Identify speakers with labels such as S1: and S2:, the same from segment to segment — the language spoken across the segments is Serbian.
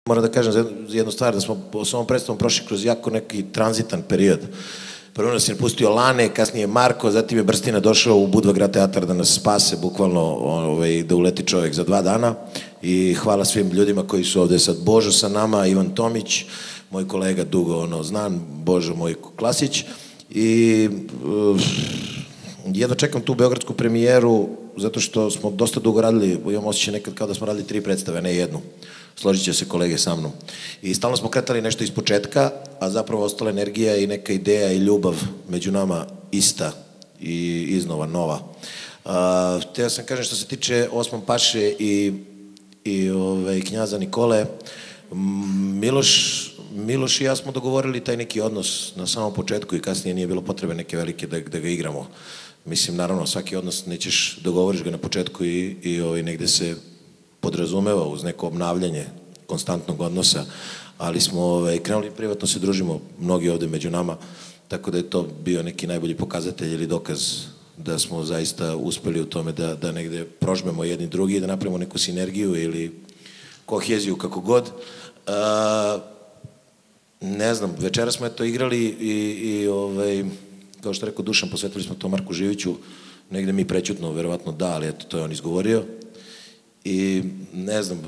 S1: Moram da kažem jednu stvar, da smo s ovom predstavom prošli kroz jako neki tranzitan period. Prvo nas je pustio Lane, kasnije Marko, zatim je Brstina došao u Budva teatar da nas spase, bukvalno da uleti čovjek za 2 dana. I hvala svim ljudima koji su ovde sad. Božo sa nama, Ivan Tomić, moj kolega dugo znan, Božo moj Klasić. I jedva čekam tu beogradsku premijeru, zato što smo dosta dugo radili, imam osjećaj nekad kao da smo radili 3 predstave, ne jednu. Složit će se kolege sa mnom. I stalno smo kretali nešto iz početka, a zapravo ostala energija i neka ideja i ljubav među nama ista i iznova nova. Hteo sam kažem što se tiče Osman Paše i Knjaza Nikole, Miloš i ja smo dogovorili taj neki odnos na samom početku i kasnije nije bilo potrebe neke velike da ga igramo. Mislim, naravno, svaki odnos nećeš, dogovoriš ga na početku i negde se podrazumeva uz neko obnavljanje konstantnog odnosa, ali smo krenuli privatno se družimo, mnogi ovde među nama, tako da je to bio neki najbolji pokazatelj ili dokaz da smo zaista uspeli u tome da negde prožmemo jedni drugi i da napravimo neku sinergiju ili koheziju, kako god. Ne znam, večera smo eto igrali i kao što rekao Dušan, posvetili smo to Marku Živiću, negde mi prećutno, verovatno da, ali eto, to je on izgovorio. I ne znam,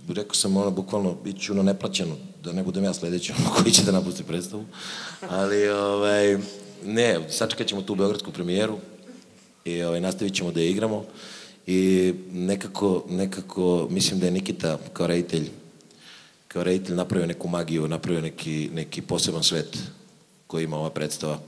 S1: rekao sam bukvalno, bit ću neplaćeno, da ne budem ja sledeći koji će da napusti predstavu, ali ne, sačekat ćemo tu beogradsku premijeru i nastavit ćemo da je igramo i nekako mislim da je Nikita kao reditelj napravio neku magiju, napravio neki poseban svet koji ima ova predstava.